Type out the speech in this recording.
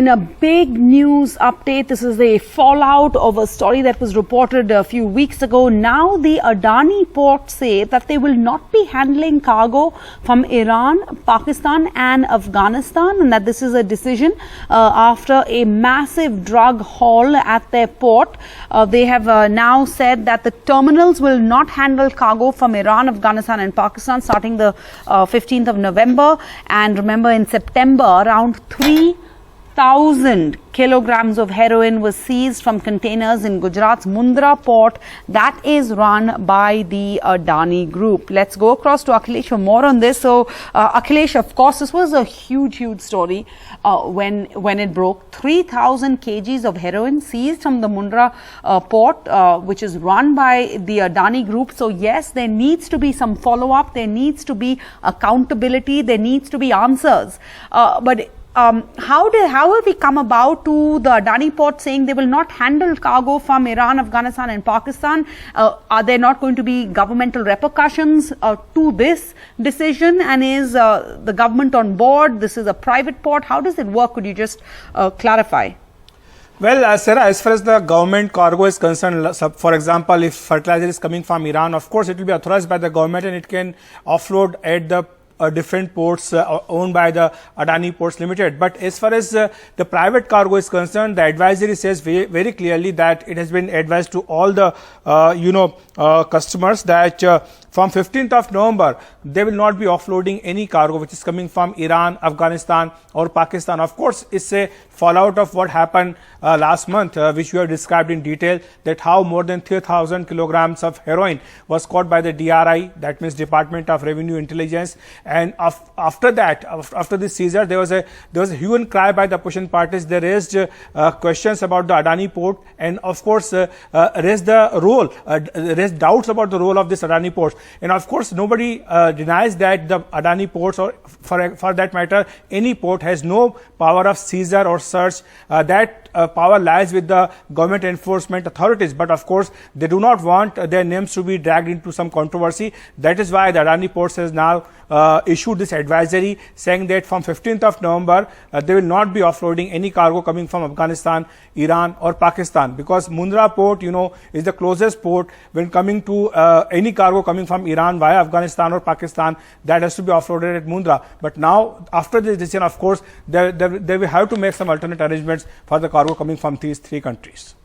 in a big news update, this is a fallout of a story that was reported a few weeks ago. Now the Adani Ports say that they will not be handling cargo from Iran, Pakistan and Afghanistan, and that this is a decision after a massive drug haul at their port. They have now said that the terminals will not handle cargo from Iran, Afghanistan and Pakistan starting the 15th of November. And remember, in September, around 3,000 kilograms of heroin was seized from containers in Gujarat's Mundra port that is run by the Adani Group. Let's go across to Akhilesh for more on this. So, Akhilesh, of course, this was a huge story when it broke. 3,000 kgs of heroin seized from the Mundra port, which is run by the Adani Group. So, yes, there needs to be some follow-up. There needs to be accountability. There needs to be answers. But how have we come about to the Adani Port saying they will not handle cargo from Iran, Afghanistan and Pakistan? Are there not going to be governmental repercussions to this decision? And is the government on board? This is a private port. How does it work? Could you just clarify? Well, Sarah, as far as the government cargo is concerned, for example, if fertilizer is coming from Iran, of course, it will be authorized by the government and it can offload at the different ports owned by the Adani Ports Limited. But as far as the private cargo is concerned, the advisory says very clearly that it has been advised to all the customers that from 15th of November, they will not be offloading any cargo which is coming from Iran, Afghanistan or Pakistan. Of course, it's a fallout of what happened last month, which we have described in detail, that how more than 3,000 kilograms of heroin was caught by the DRI, that means Department of Revenue Intelligence. And after that, after this seizure, there was a hue and cry by the opposition parties. They raised questions about the Adani port, and of course raised doubts about the role of this Adani port. And of course, nobody denies that the Adani ports, or for that matter, any port has no power of seizure or search. That power lies with the government enforcement authorities. But of course, they do not want their names to be dragged into some controversy. That is why the Adani Ports has now issued this advisory saying that from 15th of November, they will not be offloading any cargo coming from Afghanistan, Iran or Pakistan, because Mundra port, is the closest port when coming to any cargo coming from Iran via Afghanistan or Pakistan, that has to be offloaded at Mundra. But now, after this decision, of course, they will have to make some alternate arrangements for the cargo coming from these three countries.